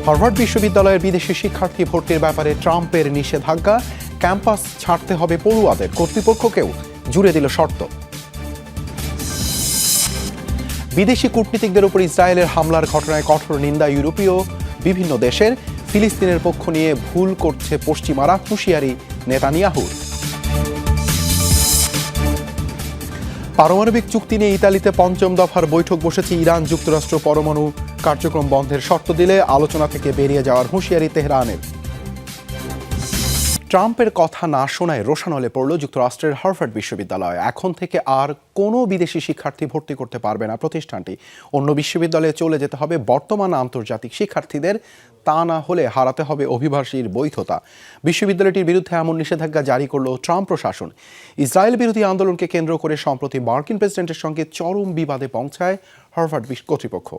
Harvard বিশ্ববিদ্যালয়ের বিদেশি শিক্ষার্থী ভর্তির ব্যাপারে ট্রাম্পের নিষেধাজ্ঞা, ক্যাম্পাস ছাড়তে হবে পড়ুয়াদের, কর্তৃপক্ষকেও জুড়ে দিল শর্ত। বিদেশি কূটনীতিকদের উপর ইসরায়েলের হামলার ঘটনায় কঠোর নিন্দা ইউরোপীয় বিভিন্ন দেশের। ফিলিস্তিনের পক্ষ নিয়ে ভুল করছে পশ্চিমারা, হুঁশিয়ারি নেতানিয়াহুর। পারমাণবিক চুক্তি নিয়ে ইতালিতে পঞ্চম দফার বৈঠক বসেছে। ইরান যুক্তরাষ্ট্র পরমাণু কার্যক্রম বন্ধের শর্ত দিলে আলোচনা থেকে বেরিয়ে যাওয়ার হুঁশিয়ারি তেহরানের। ট্রাম্পের কথা না শোনায় রোষানলে পড়ল যুক্তরাষ্ট্রের হার্ভার্ড বিশ্ববিদ্যালয়। এখন থেকে আর কোনো বিদেশি শিক্ষার্থী ভর্তি করতে পারবে না প্রতিষ্ঠানটি। অন্য বিশ্ববিদ্যালয়ে চলে যেতে হবে বর্তমান আন্তর্জাতিক শিক্ষার্থীদের, তা না হলে হারাতে হবে অভিবাসীর বৈধতা। বিশ্ববিদ্যালয়টির বিরুদ্ধে এমন নিষেধাজ্ঞা জারি করল ট্রাম্প প্রশাসন। ইসরায়েল বিরোধী আন্দোলনকে কেন্দ্র করে সম্প্রতি মার্কিন প্রেসিডেন্টের সঙ্গে চরম বিবাদে পৌঁছায় হার্ভার্ড কর্তৃপক্ষ।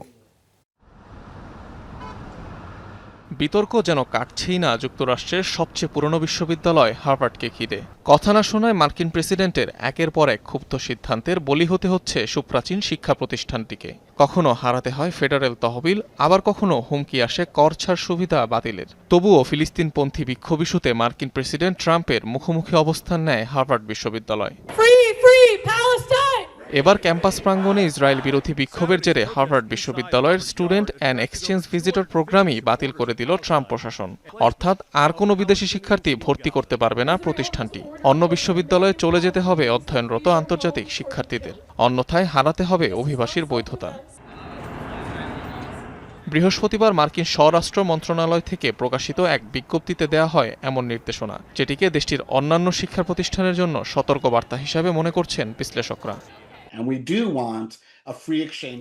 বিতর্ক যেন কাটছেই না যুক্তরাষ্ট্রের সবচেয়ে পুরনো বিশ্ববিদ্যালয় হার্ভার্ডকে ঘিরে। কথা না শোনায় মার্কিন প্রেসিডেন্টের একের পর এক ক্ষুব্ধ সিদ্ধান্তের বলি হতে হচ্ছে সুপ্রাচীন শিক্ষা প্রতিষ্ঠানটিকে। কখনো হারাতে হয় ফেডারেল তহবিল, আবার কখনো হুমকি আসে কর ছাড় সুবিধা বাতিলের। তবুও ফিলিস্তিনপন্থী বিক্ষোভ ইস্যুতে মার্কিন প্রেসিডেন্ট ট্রাম্পের মুখোমুখি অবস্থান নেয় হার্ভার্ড বিশ্ববিদ্যালয়। এবার ক্যাম্পাস প্রাঙ্গণে ইসরায়েল বিরোধী বিক্ষোভের জেরে হার্ভার্ড বিশ্ববিদ্যালয়ের স্টুডেন্ট অ্যান্ড এক্সচেঞ্জ ভিজিটর প্রোগ্রামই বাতিল করে দিল ট্রাম্প প্রশাসন। অর্থাৎ আর কোনো বিদেশি শিক্ষার্থী ভর্তি করতে পারবে না প্রতিষ্ঠানটি। অন্য বিশ্ববিদ্যালয়ে চলে যেতে হবে অধ্যয়নরত আন্তর্জাতিক শিক্ষার্থীদের, অন্যথায় হারাতে হবে অভিবাসীর বৈধতা। বৃহস্পতিবার মার্কিন স্বরাষ্ট্র মন্ত্রণালয় থেকে প্রকাশিত এক বিজ্ঞপ্তিতে দেয়া হয় এমন নির্দেশনা, যেটিকে দেশটির অন্যান্য শিক্ষা প্রতিষ্ঠানের জন্য সতর্কবার্তা হিসাবে মনে করছেন বিশ্লেষকরা।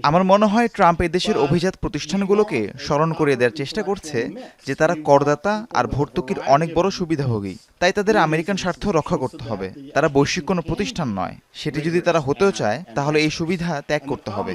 আমার মনে হয় ট্রাম্প এদেশের অভিজাত প্রতিষ্ঠানগুলোকে স্মরণ করিয়ে দেওয়ার চেষ্টা করছে যে তারা করদাতা আর ভর্তুকির অনেক বড় সুবিধাভোগী, তাই তাদের আমেরিকান স্বার্থ রক্ষা করতে হবে। তারা বৈশ্বিক কোনো প্রতিষ্ঠান নয়, সেটি যদি তারা হতেও চায় তাহলে এই সুবিধা ত্যাগ করতে হবে।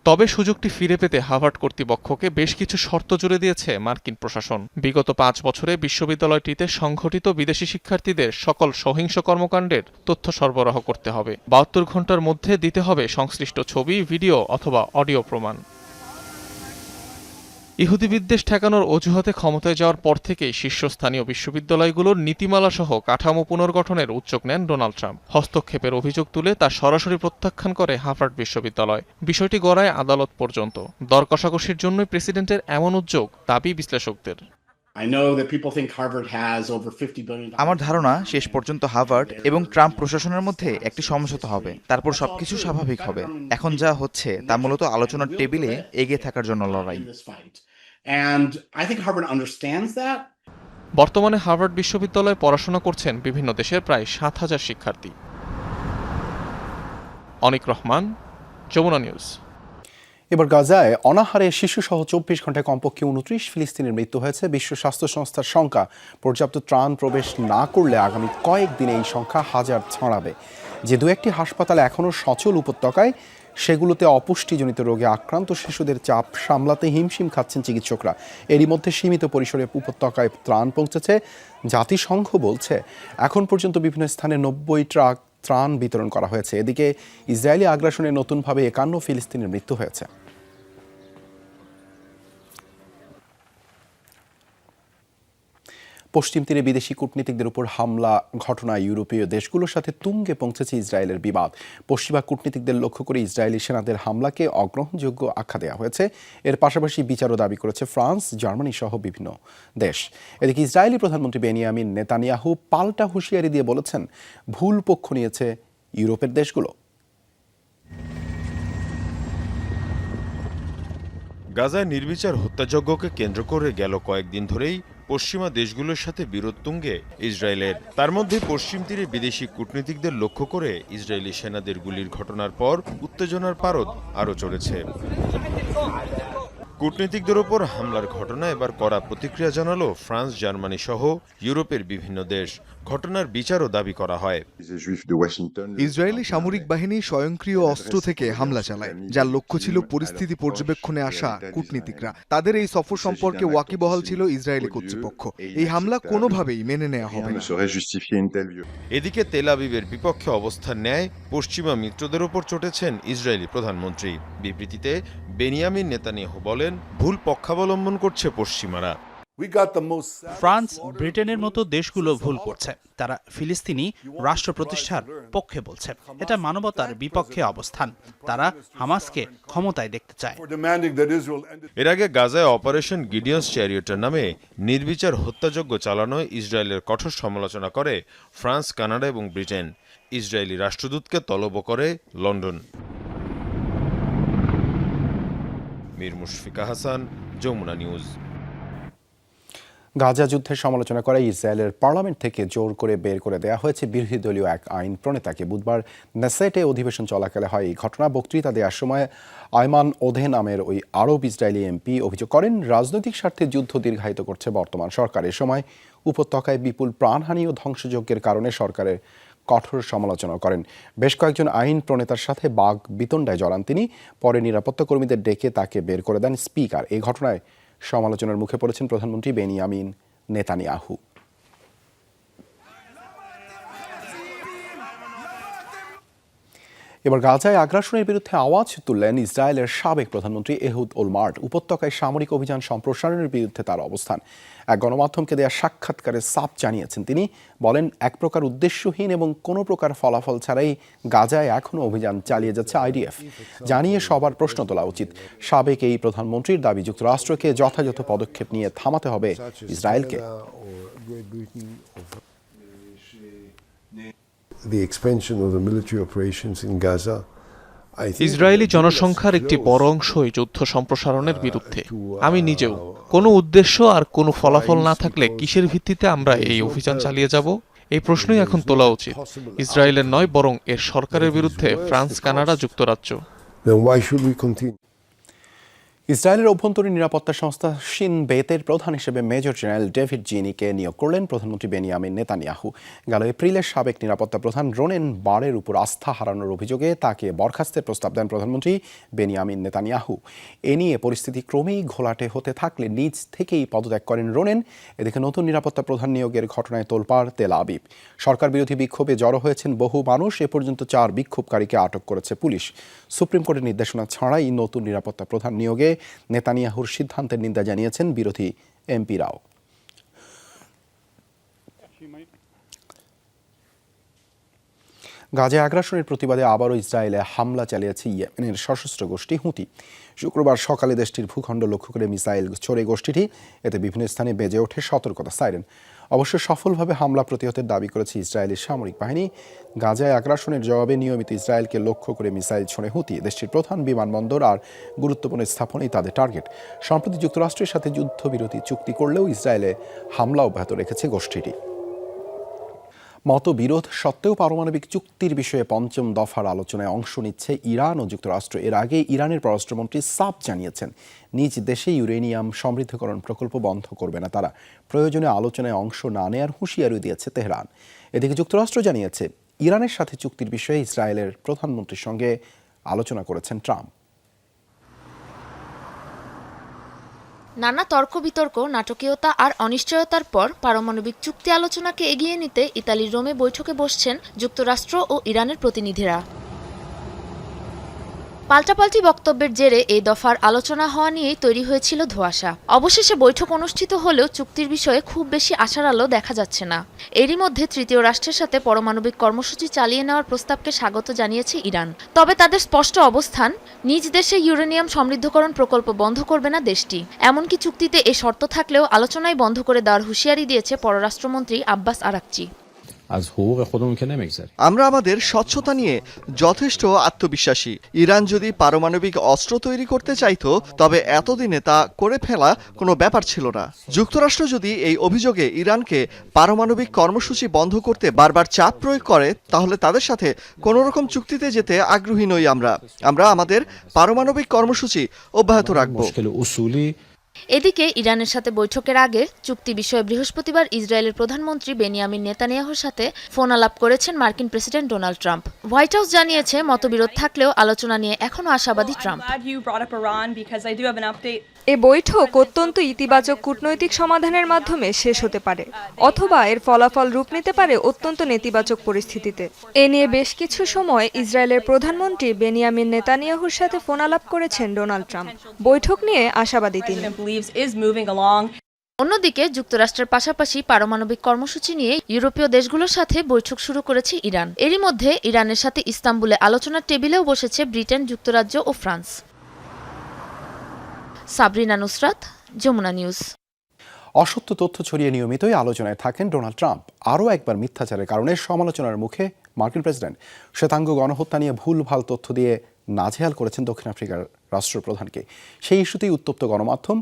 তবে সুযোগটি ফিরে পেতে হার্ভার্ড কর্তৃপক্ষকে বেশ কিছু শর্ত জুড়ে দিয়েছে মার্কিন প্রশাসন। বিগত 5 বছরে বিশ্ববিদ্যালয়টিতে সংঘটিত বিদেশি শিক্ষার্থীদের সকল সহিংস কর্মকাণ্ডের তথ্য সরবরাহ করতে হবে। 72 ঘন্টার মধ্যে দিতে হবে সংশ্লিষ্ট ছবি, ভিডিও অথবা অডিও প্রমাণ। ইহুদি বিদ্বেষ ঠেকানোর অজুহাতে ক্ষমতায় যাওয়ার পর থেকেই শীর্ষস্থানীয় বিশ্ববিদ্যালয়গুলোর নীতিমালা সহ কাঠামো পুনর্গঠনের উদ্যোগ নেন ডোনাল্ড ট্রাম্প। হস্তক্ষেপের অভিযোগ তুলে তা সরাসরি প্রত্যাখ্যান করে হার্ভার্ড বিশ্ববিদ্যালয়। বিষয়টি গড়ায় আদালত পর্যন্ত। দর কষাকষির জন্যই প্রেসিডেন্টের এমন উদ্যোগ, দাবি বিশ্লেষকদের। আমার ধারণা শেষ পর্যন্ত হার্ভার্ড এবং ট্রাম্প প্রশাসনের মধ্যে একটি সমঝোতা হবে, তারপর সবকিছু স্বাভাবিক হবে। এখন যা হচ্ছে তা মূলত আলোচনার টেবিলে এগিয়ে থাকার জন্য লড়াই। বর্তমানে হার্ভার্ড বিশ্ববিদ্যালয়ে পড়াশোনা করছেন বিভিন্ন দেশের প্রায় 7,000 শিক্ষার্থী। অনিক রহমান, যমুনা নিউজ। এবার গাজায় অনাহারে শিশুসহ 24 ঘন্টায় কমপক্ষে 29 ফিলিস্তিনের মৃত্যু হয়েছে। বিশ্ব স্বাস্থ্য সংস্থার সংখ্যা, পর্যাপ্ত ত্রাণ প্রবেশ না করলে আগামী কয়েকদিনে এই সংখ্যা হাজার ছাড়াবে। যে দু একটি হাসপাতাল এখনও সচল উপত্যকায়, সেগুলোতে অপুষ্টিজনিত রোগে আক্রান্ত শিশুদের চাপ সামলাতে হিমশিম খাচ্ছেন চিকিৎসকরা। এরই মধ্যে সীমিত পরিসরে উপত্যকায় ত্রাণ পৌঁছেছে। জাতিসংঘ বলছে এখন পর্যন্ত বিভিন্ন স্থানে 90 ট্রাক ত্রাণ বিতরণ করা হয়েছে। এদিকে ইসরায়েলি আগ্রাসনে নতুনভাবে 51 ফিলিস্তিনের মৃত্যু হয়েছে। পশ্চিম তীরে বিদেশি কূটনীতিকদের উপর হামলা ঘটনায় ইউরোপীয় দেশগুলোর সাথে তুঙ্গে পৌঁছেছে ইসরায়েলের বিবাদ। পশ্চিমা কূটনীতিকদের লক্ষ্য করে ইসরায়েলি সেনাদের হামলাকে অগ্রহণযোগ্য আখ্যা দেওয়া হয়েছে। এর পাশাপাশি বিচারও দাবি করেছে ফ্রান্স, জার্মানি সহ বিভিন্ন দেশ। এদিকে ইসরায়েলি প্রধানমন্ত্রী বেনিয়ামিন নেতানিয়াহু পাল্টা হুঁশিয়ারি দিয়ে বলেছেন, ভুল পক্ষ নিয়েছে ইউরোপের দেশগুলো। গাজায় নির্বিচার হত্যাযজ্ঞকে কেন্দ্র করে গেল কয়েকদিন ধরেই পশ্চিমা দেশগুলোর সাথে বিরোধ তুঙ্গে ইসরায়েলের। তার মধ্যে পশ্চিম তীরে বিদেশি কূটনীতিকদের লক্ষ্য করে ইসরায়েলি সেনাদের গুলির ঘটনার পর উত্তেজনার পারদ আরও চড়েছে। কূটনীতিকদের ওপর হামলার ঘটনা এবার কড়া প্রতিক্রিয়া জানালো ফ্রান্স, জার্মানি সহ ইউরোপের বিভিন্ন দেশ। ঘটনার বিচারও দাবি করা হয়। ইসরায়েলি সামরিক বাহিনী স্বয়ংক্রিয় অস্ত্র থেকে হামলা চালায়, যার লক্ষ্য ছিল পরিস্থিতি পর্যবেক্ষণে আসা কূটনীতিকরা। তাদের এই সফর সম্পর্কে ওয়াকিবহাল ছিল ইসরায়েলি কর্তৃপক্ষ। এই হামলা কোনোভাবেই মেনে নেওয়া হবে না। এদিকে তেল আবিবের বিপক্ষে অবস্থান নেয় পশ্চিমা মিত্রদের ওপর চটেছেন ইসরায়েলি প্রধানমন্ত্রী। বিবৃতিতে বেনিয়ামিন নেতানিয়াহু বলেন, ভুল পক্ষাবলম্বন করছে পশ্চিমারা। ফ্রান্স, ব্রিটেনের মতো দেশগুলো ভুল করছে। তারা ফিলিস্তিনি রাষ্ট্র প্রতিষ্ঠার পক্ষে বলছে। এটা মানবতার বিপক্ষে অবস্থান। তারা হামাসকে ক্ষমতায় দেখতে চায়। এর আগে গাজায় অপারেশন গিডিয়ন্স চ্যারিয়টার নামে নির্বিচার হত্যাযজ্ঞ চালানোয় ইসরায়েলের কঠোর সমালোচনা করে ফ্রান্স, কানাডা এবং ব্রিটেন। ইসরায়েলি রাষ্ট্রদূতকে তলব করে লন্ডন। মীর মুশফিকা হাসান, যমুনা নিউজ। গাজা যুদ্ধের সমালোচনা করে ইসরায়েলের পার্লামেন্ট থেকে জোর করে বের করে দেওয়া হয়েছে বিরোধী দলীয় এক আইন প্রণেতাকে। বুধবার নেসেটে অধিবেশন চলাকালে হয় এই ঘটনা। বক্তৃতা দেওয়ার সময় আয়মান ওধে নামের ওই আরব ইসরায়েলি এমপি অভিযোগ করেন, রাজনৈতিক স্বার্থে যুদ্ধ দীর্ঘায়িত করছে বর্তমান সরকার। এ সময় উপত্যকায় বিপুল প্রাণহানি ও ধ্বংসযজ্ঞের কারণে সরকারের কঠোর সমালোচনা করেন। বেশ কয়েকজন আইন প্রণেতার সাথে বাগ বিতণ্ডায় জড়ান তিনি। পরে নিরাপত্তা কর্মীদের ডেকে তাকে বের করে দেন স্পিকার। এই ঘটনায় সমালোচনার মুখে পড়েছেন প্রধানমন্ত্রী বেনিয়ামিন নেতানিয়াহু। এবার গাজায় আগ্রাসনের বিরুদ্ধে আওয়াজ তুললেন ইসরায়েলের সাবেক প্রধানমন্ত্রী এহুদ ওলমার্ট। উপত্যকায় সামরিক অভিযান সম্প্রসারণের বিরুদ্ধে তার অবস্থান। এক গণমাধ্যমকে দেয়া সাক্ষাৎকারে সাফ জানিয়েছেন তিনি। বলেন, এক প্রকার উদ্দেশ্যহীন এবং কোনো প্রকার ফলাফল ছাড়াই গাজায় এখনও অভিযান চালিয়ে যাচ্ছে আইডিএফ। জানিয়ে সবার প্রশ্ন তোলা উচিত। সাবেক এই প্রধানমন্ত্রীর দাবি, যুক্তরাষ্ট্রকে যথাযথ পদক্ষেপ নিয়ে থামাতে হবে ইসরায়েলকে। The expansion of the military operations in Gaza. Israeli জনসংখ্যার একটি বড় অংশই যুদ্ধ সম্প্রসারণের বিরুদ্ধে। আমি নিজেও। কোনো উদ্দেশ্য আর কোনো ফলাফল না থাকলে কিসের ভিত্তিতে আমরা এই অভিযান চালিয়ে যাব? এই প্রশ্নই এখন তোলা উচিত। ইসরায়েলের নয়, বরং এর সরকারের বিরুদ্ধে ফ্রান্স, কানাডা, যুক্তরাজ্য। Then why should we continue? ইসরায়েলের অভ্যন্তরীণ নিরাপত্তা সংস্থা শিন বেতের প্রধান হিসেবে মেজর জেনারেল ডেভিড জিনিকে নিয়োগ করলেন প্রধানমন্ত্রী বেনিয়ামিন নেতানিয়াহু। গেল এপ্রিলে সাবেক নিরাপত্তা প্রধান রোনেন বারের উপর আস্থা হারানোর অভিযোগে তাকে বরখাস্তের প্রস্তাব দেন প্রধানমন্ত্রী বেনিয়ামিন নেতানিয়াহু। এ নিয়ে পরিস্থিতি ক্রমেই ঘোলাটে হতে থাকলে নিজ থেকেই পদত্যাগ করেন রোনেন। এদিকে নতুন নিরাপত্তা প্রধান নিয়োগের ঘটনায় তোলপাড় তেল আবিব। সরকার বিরোধী বিক্ষোভে জড়ো হয়েছেন বহু মানুষ। এ পর্যন্ত 4 বিক্ষোভকারীকে আটক করেছে পুলিশ। সুপ্রিম কোর্টের নির্দেশনা ছাড়াই নতুন নিরাপত্তা প্রধান নিয়োগে নেতানিয়াহুর সিদ্ধান্তের নিন্দা জানিয়েছেন বিরোধী এমপিরাও। গাজায় আগ্রাসনের প্রতিবাদে আবারও ইসরায়েলে হামলা চালিয়েছে ইয়েমেনের সশস্ত্র গোষ্ঠী হুতি। শুক্রবার সকালে দেশটির ভূখণ্ড লক্ষ্য করে মিসাইল ছোড়ে গোষ্ঠীটি। এতে বিভিন্ন স্থানে বেজে ওঠে সতর্কতা সাইরেন। অবশ্য সফলভাবে হামলা প্রতিহতের দাবি করেছে ইসরায়েলি সামরিক বাহিনী। গাজায় আগ্রাসনের জবাবে নিয়মিত ইসরায়েলকে লক্ষ্য করে মিসাইল ছোড়ে হুতি। দেশটির প্রধান বিমানবন্দর আর গুরুত্বপূর্ণ স্থাপনাই তাদের টার্গেট। সম্প্রতি যুক্তরাষ্ট্রের সাথে যুদ্ধবিরতি চুক্তি করলেও ইসরায়েলে হামলা অব্যাহত রেখেছে গোষ্ঠীটি। মতবিরোধ সত্ত্বেও পারমাণবিক চুক্তির বিষয়ে 5ম দফার আলোচনায় অংশ নিচ্ছে ইরান ও যুক্তরাষ্ট্র। এর আগে ইরানের পররাষ্ট্রমন্ত্রী সাফ জানিয়েছেন, নিজ দেশে ইউরেনিয়াম সমৃদ্ধকরণ প্রকল্প বন্ধ করবে না তারা। প্রয়োজনে আলোচনায় অংশ না নেয়ার হুঁশিয়ারি দিয়েছে তেহরান। এদিকে যুক্তরাষ্ট্র জানিয়েছে, ইরানের সাথে চুক্তির বিষয়ে ইসরায়েলের প্রধানমন্ত্রীর সঙ্গে আলোচনা করেছেন ট্রাম্প। নানা তর্ক বিতর্ক, নাটকীয়তা আর অনিশ্চয়তার পর পারমাণবিক চুক্তি আলোচনাকে এগিয়ে নিতে ইতালির রোমে বৈঠকে বসছেন যুক্তরাষ্ট্র ও ইরানের প্রতিনিধিরা। পাল্টাপাল্টি বক্তব্যের জেরে এই দফার আলোচনা হওয়া নিয়েই তৈরি হয়েছিল ধোঁয়াশা। অবশেষে বৈঠক অনুষ্ঠিত হলেও চুক্তির বিষয়ে খুব বেশি আশার আলো দেখা যাচ্ছে না। এরই মধ্যে তৃতীয় রাষ্ট্রের সাথে পারমাণবিক কর্মসূচি চালিয়ে নেওয়ার প্রস্তাবকে স্বাগত জানিয়েছে ইরান। তবে তাদের স্পষ্ট অবস্থান, নিজ দেশে ইউরেনিয়াম সমৃদ্ধকরণ প্রকল্প বন্ধ করবে না দেশটি। এমনকি চুক্তিতে এ শর্ত থাকলেও আলোচনায় বন্ধ করে দেওয়ার হুঁশিয়ারি দিয়েছে পররাষ্ট্রমন্ত্রী আব্বাস আরাকচি। از حقوق خودمون که نمیگذریم. আমরা আমাদের স্বচ্ছতা নিয়ে যথেষ্ট আত্মবিশ্বাসী। ইরান যদি পারমাণবিক অস্ত্র তৈরি করতে চাইতো তবে এতদিনে তা করে ফেলা কোনো ব্যাপার ছিল না। যুক্তরাষ্ট্র যদি এই অভিযোগে ইরানকে পারমাণবিক কর্মসূচি বন্ধ করতে বারবার চাপ প্রয়োগ করে তাহলে তাদের সাথে কোনো রকম চুক্তিতে যেতে আগ্রহী নই আমরা আমাদের পারমাণবিক কর্মসূচি অব্যাহত রাখব। মুশকিল উসুলি। এদিকে ইরানের সাথে বৈঠকের আগে চুক্তি বিষয়ে বৃহস্পতিবার ইসরায়েলের প্রধানমন্ত্রী বেনিয়ামিন নেতানিয়াহুর সাথে ফোন আলাপ করেছেন মার্কিন president Donald Trump. White house জানিয়েছে মতবিরোধ থাকলেও আলোচনা নিয়ে এখনও আশাবাদী ট্রাম্প। এ বৈঠক অত্যন্ত ইতিবাচক কূটনৈতিক সমাধানের মাধ্যমে শেষ হতে পারে অথবা এর ফলাফল রূপ নিতে পারে অত্যন্ত নেতিবাচক পরিস্থিতিতে। এ নিয়ে বেশ কিছু সময় ইসরায়েলের প্রধানমন্ত্রী বেনিয়ামিন নেতানিয়াহুর সাথে ফোন আলাপ করেছেন ডোনাল্ড ট্রাম্প। বৈঠক নিয়ে আশাবাদী তিনি। অন্যদিকে যুক্তরাষ্ট্রের পাশাপাশি পারমাণবিক কর্মসূচি নিয়ে ইউরোপীয় দেশগুলোর সাথে বৈঠক শুরু করেছে ইরান। এরই মধ্যে ইরানের সাথে ইস্তাম্বুলে আলোচনার টেবিলেও বসেছে ব্রিটেন, যুক্তরাজ্য ও ফ্রান্স। সাবরিনা নুসরাত, যমুনা নিউজ। অসত্য তথ্য ছড়িয়ে নিয়মিতই আলোচনায় থাকেন ডোনাল্ড ট্রাম্প। আরও একবার মিথ্যাচারের কারণে সমালোচনার মুখে মার্কিন প্রেসিডেন্ট। শ্বেতাঙ্গ গণহত্যা নিয়ে ভুলভাল তথ্য দিয়ে নাজেহাল করেছেন দক্ষিণ আফ্রিকার রাষ্ট্রপ্রধানকে। সেই ইস্যুতেই উত্তপ্ত গণমাধ্যম,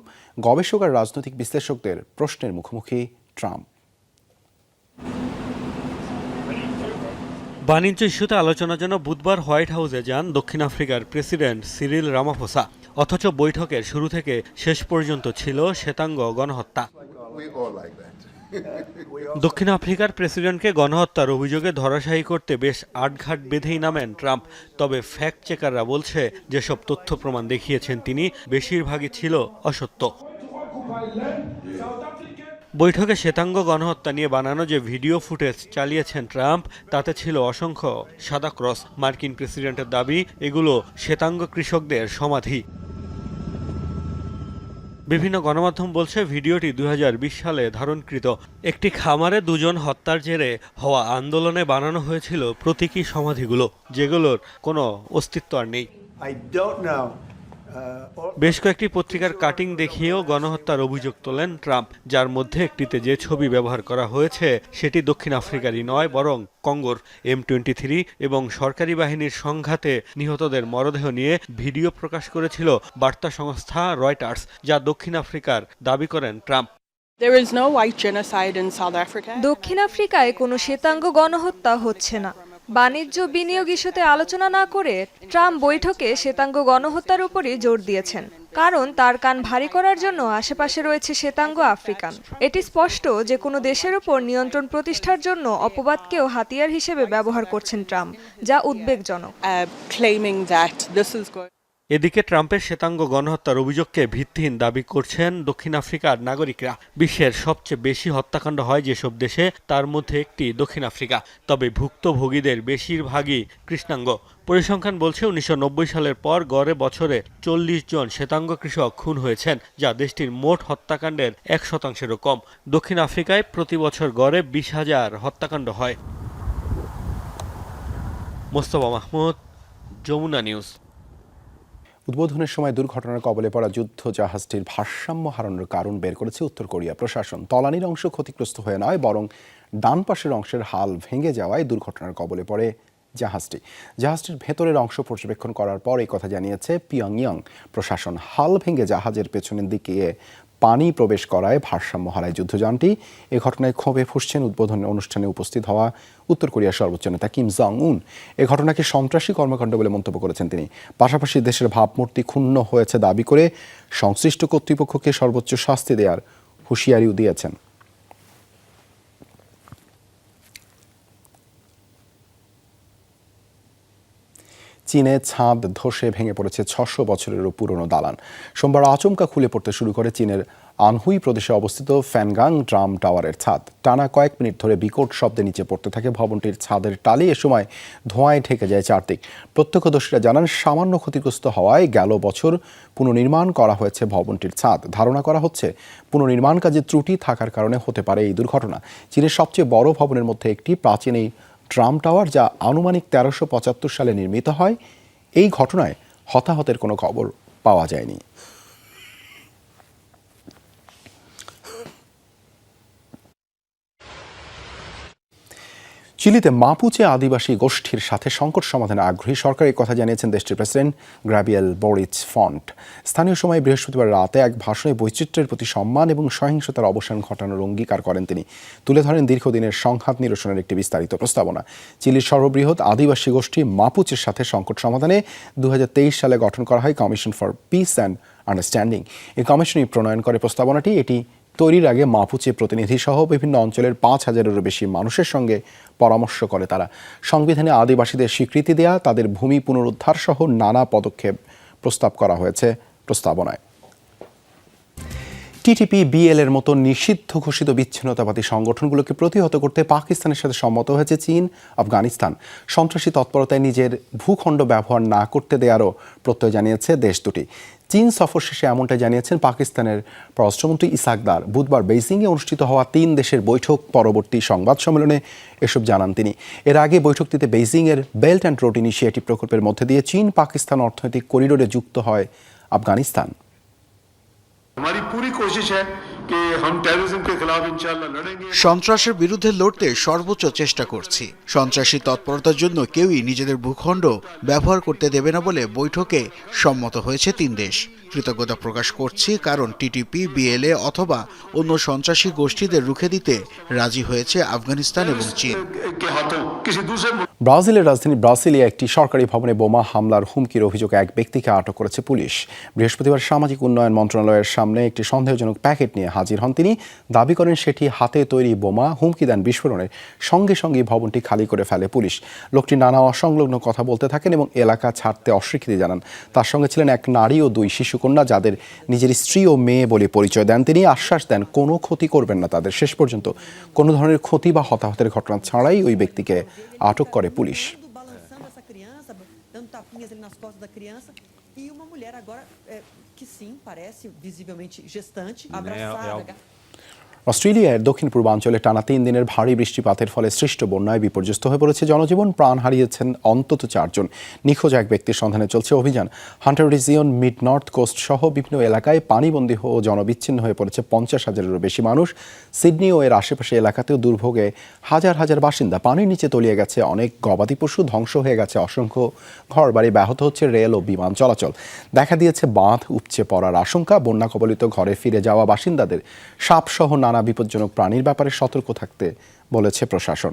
গবেষক আর রাজনৈতিক বিশ্লেষকদের প্রশ্নের মুখোমুখি ট্রাম্প। বাণিজ্য ইস্যুতে আলোচনার জন্য বুধবার হোয়াইট হাউসে যান দক্ষিণ আফ্রিকার প্রেসিডেন্ট সিরিল রামাফোসা। অথচ বৈঠকের শুরু থেকে শেষ পর্যন্ত ছিল শ্বেতাঙ্গ গণহত্যা। দক্ষিণ আফ্রিকার প্রেসিডেন্টকে গণহত্যার অভিযোগে ধরাশায়ী করতে বেশ আটঘাট বেঁধেই নামেন ট্রাম্প। তবে ফ্যাক্ট চেকাররা বলছে যেসব তথ্য প্রমাণ দেখিয়েছেন তিনি বেশিরভাগই ছিল অসত্য। বৈঠকে শ্বেতাঙ্গ গণহত্যা নিয়ে বানানো যে ভিডিও ফুটেজ চালিয়েছেন ট্রাম্প তাতে ছিল অসংখ্য সাদা ক্রস। মার্কিন প্রেসিডেন্টের দাবি এগুলো শ্বেতাঙ্গ কৃষকদের সমাধি। বিভিন্ন গণমাধ্যম বলছে ভিডিওটি 2020 সালে ধারণকৃত। একটি খামারে দুজন হত্যার জেরে হওয়া আন্দোলনে বানানো হয়েছিল প্রতীকী সমাধিগুলো, যেগুলোর কোনো অস্তিত্ব আর নেই। বেশ কয়েকটি পত্রিকার কাটিং দেখিয়েও গণহত্যার অভিযোগ তোলেন ট্রাম্প, যার মধ্যে একটিতে যে ছবি ব্যবহার করা হয়েছে সেটি দক্ষিণ আফ্রিকারই নয় বরং কঙ্গোর। M23 এবং সরকারি বাহিনীর সংঘাতে নিহতদের মরদেহ নিয়ে ভিডিও প্রকাশ করেছিল বার্তা সংস্থা রয়টার্স, যা দক্ষিণ আফ্রিকার দাবি করেন ট্রাম্প। দক্ষিণ আফ্রিকায় কোনো শ্বেতাঙ্গ গণহত্যা হচ্ছে না। বাণিজ্য বিনিয়োগ ইস্যুতে আলোচনা না করে ট্রাম্প বৈঠকে শ্বেতাঙ্গ গণহত্যার উপরই জোর দিয়েছেন, কারণ তার কান ভারী করার জন্য আশেপাশে রয়েছে শ্বেতাঙ্গ আফ্রিকান। এটি স্পষ্ট যে কোনো দেশের উপর নিয়ন্ত্রণ প্রতিষ্ঠার জন্য অপবাদকেও হাতিয়ার হিসেবে ব্যবহার করছেন ট্রাম্প, যা উদ্বেগজনক। এদিকে ট্রাম্পের শ্বেতাঙ্গ গণহত্যার অভিযোগকে ভিত্তিহীন দাবি করছেন দক্ষিণ আফ্রিকার নাগরিকরা। বিশ্বের সবচেয়ে বেশি হত্যাকাণ্ড হয় যেসব দেশে তার মধ্যে একটি দক্ষিণ আফ্রিকা। তবে ভুক্তভোগীদের বেশিরভাগই কৃষ্ণাঙ্গ। পরিসংখ্যান বলছে 1990 সালের পর গড়ে বছরে 40 জন শ্বেতাঙ্গ কৃষক খুন হয়েছেন, যা দেশটির মোট হত্যাকাণ্ডের 1%-এরও কম। দক্ষিণ আফ্রিকায় প্রতি বছর গড়ে 20,000 হত্যাকাণ্ড হয়। মোস্তফা মাহমুদ, যমুনা নিউজ। উদ্বোধনের সময় দুর্ঘটনার কবলে পড়া যুদ্ধ জাহাজটির ভারসাম্য হারানোর কারণ বের করেছে উত্তর কোরিয়া প্রশাসন। তলানির অংশ ক্ষতিগ্রস্ত হয়ে নয়, বরং ডান পাশের অংশের হাল ভেঙে যাওয়ায় দুর্ঘটনার কবলে পড়ে জাহাজটির ভেতরের অংশ পর্যবেক্ষণ করার পর এই কথা জানিয়েছে পিয়ংইয়ং প্রশাসন। হাল ভেঙে জাহাজের পেছনের দিকে পানি প্রবেশ করায় ভারসাম্য হারায় যুদ্ধযানটি। এ ঘটনায় ক্ষোভে ফুঁসছেন উদ্বোধন অনুষ্ঠানে উপস্থিত হওয়া উত্তর কোরিয়ার সর্বোচ্চ নেতা কিম জং উন। এ ঘটনাকে সন্ত্রাসী কর্মকাণ্ড বলে মন্তব্য করেছেন তিনি। পাশাপাশি দেশের ভাবমূর্তি ক্ষুণ্ণ হয়েছে দাবি করে সংশ্লিষ্ট কর্তৃপক্ষকে সর্বোচ্চ শাস্তি দেওয়ার হুঁশিয়ারিও দিয়েছেন। চীনে ছাদ ধসে ভেঙে পড়েছে 600 বছরেরও পুরনো দালান। সোমবার আচমকা খুলে পড়তে শুরু করে চীনের আনহুই প্রদেশে অবস্থিত ফ্যানগাং ড্রাম টাওয়ারের ছাদ। টানা কয়েক মিনিট ধরে বিকট শব্দে নিচে পড়তে থাকে ভবনটির ছাদের টালি। এ সময় ধোঁয়ায় ঢেকে যায় চারদিক। প্রত্যক্ষদর্শীরা জানান সামান্য ক্ষতিগ্রস্ত হওয়ায় গেল বছর পুনর্নির্মাণ করা হয়েছে ভবনটির ছাদ। ধারণা করা হচ্ছে পুনর্নির্মাণ কাজে ত্রুটি থাকার কারণে হতে পারে এই দুর্ঘটনা। চীনের সবচেয়ে বড় ভবনের মধ্যে একটি প্রাচীন এই ড্রাম টাওয়ার, যা আনুমানিক 1375 সালে নির্মিত হয়। এই ঘটনায় হতাহতের কোনো খবর পাওয়া যায়নি। চিলিতে মাপুচে আদিবাসী গোষ্ঠীর সাথে সংকট সমাধানে আগ্রহী সরকার এই কথা জানিয়েছেন দেশটির প্রেসিডেন্ট গ্রাবিয়েল বরিচ ফন্ট। স্থানীয় সময় বৃহস্পতিবার রাতে এক ভাষণে বৈচিত্র্যের প্রতি সম্মান এবং সহিংসতার অবসান ঘটানোর অঙ্গীকার করেন তিনি। তুলে ধরেন দীর্ঘদিনের সংঘাত নিরসনের একটি বিস্তারিত প্রস্তাবনা। চিলির সর্ববৃহৎ আদিবাসী গোষ্ঠী মাপুচের সাথে সংকট সমাধানে 2023 সালে গঠন করা হয় commission for piece and understanding. এই কমিশনই প্রণয়ন করে প্রস্তাবনাটি। এটি তৈরির আগে মাপুচে প্রতিনিধি সহ বিভিন্ন অঞ্চলের 5,000-এরও বেশি মানুষের সঙ্গে পরামর্শ করে তারা। সংবিধানে আদিবাসীদের স্বীকৃতি দেয়া, তাদের ভূমি পুনরুদ্ধার সহ নানা পদক্ষেপ প্রস্তাব করা হয়েছে প্রস্তাবনায়। টিটিপি, বিএল-এর মতো নিষিদ্ধ ঘোষিত বিচ্ছিন্নতাবাদী সংগঠনগুলোকে প্রতিহত করতে পাকিস্তানের সাথে সম্মত হয়েছে চীন, আফগানিস্তান। সন্ত্রাসী তৎপরতায় নিজের ভূখণ্ড ব্যবহার না করতে দেওয়ারও প্রত্যয় জানিয়েছে দেশ দুটি। চীন সফর শেষে এমনটাই জানিয়েছেন পাকিস্তানের পররাষ্ট্রমন্ত্রী ইসাকদার। বুধবার বেইজিংয়ে অনুষ্ঠিত হওয়া 3 দেশের বৈঠক পরবর্তী সংবাদ সম্মেলনে এসব জানান তিনি। এর আগে বৈঠকটিতে বেইজিংয়ের বেল্ট অ্যান্ড রোড ইনিশিয়েটিভ প্রকল্পের মধ্যে দিয়ে চীন পাকিস্তান অর্থনৈতিক করিডোরে যুক্ত হয় আফগানিস্তান। সন্ত্রাসের বিরুদ্ধে লড়তে সর্বোচ্চ চেষ্টা করছি। সন্ত্রাসী তৎপরতার জন্য কেউই নিজেদের ভূখণ্ড ব্যবহার করতে দেবে না বলে বৈঠকে সম্মত হয়েছে 3 দেশ। কৃতজ্ঞতা প্রকাশ করছি কারণ টিটিপি, বিএলএ অথবা অন্য সন্ত্রাসী গোষ্ঠীদের রুখে দিতে রাজি হয়েছে আফগানিস্তান এবং চীন। ব্রাজিলের রাজধানী ব্রাসিলিয়া একটি সরকারি ভবনে বোমা হামলার হুমকির অভিযোগে এক ব্যক্তিকে আটক করেছে পুলিশ। বৃহস্পতিবার সামাজিক উন্নয়ন মন্ত্রণালয়ের সামনে একটি সন্দেহজনক প্যাকেট নিয়ে হাজির হন তিনি। দাবি করেন সেটি হাতে তৈরি বোমা। হুমকি দেন বিস্ফোরণের। সঙ্গে সঙ্গে ভবনটি খালি করে ফেলে পুলিশ। লোকটি নানা অসংলগ্ন কথা বলতে থাকেন এবং এলাকা ছাড়তে অস্বীকৃতি জানান। তার সঙ্গে ছিলেন এক নারী ও 2 শিশুকন্যা, যাদের নিজের স্ত্রী ও মেয়ে বলে পরিচয় দেন তিনি। আশ্বাস দেন কোনো ক্ষতি করবেন না তাদের। শেষ পর্যন্ত কোনো ধরনের ক্ষতি বা হতাহতের ঘটনা ছাড়াই ওই ব্যক্তিকে আটক করে পুলিশ। অস্ট্রেলিয়ার দক্ষিণ পূর্বাঞ্চলে টানা 3 দিনের ভারী বৃষ্টিপাতের ফলে সৃষ্ট বন্যায় বিপর্যস্ত হয়ে পড়েছে জনজীবন। প্রাণ হারিয়েছেন অন্তত 4 জন। নিখোঁজ এক ব্যক্তির সন্ধানে চলছে অভিযান। Hunter Region, Mid North Coast সহ বিভিন্ন এলাকায় পানিবন্দী ও জনবিচ্ছিন্ন হয়ে পড়েছে 50,000-এরও বেশি মানুষ। সিডনি ও এর আশেপাশে এলাকাতেও দুর্ভোগে হাজার হাজার বাসিন্দা। পানির নিচে তলিয়ে গেছে অনেক গবাদি পশু, ধ্বংস হয়ে গেছে অসংখ্য ঘরবাড়ি, ব্যাহত হচ্ছে রেল ও বিমান চলাচল। দেখা দিয়েছে বাঁধ উপচে পড়ার আশঙ্কা। বন্যা কবলিত ঘরে ফিরে যাওয়া বাসিন্দাদের সাপসহ নানা বিপজ্জনক প্রাণীর ব্যাপারে সতর্ক থাকতে বলেছে প্রশাসন।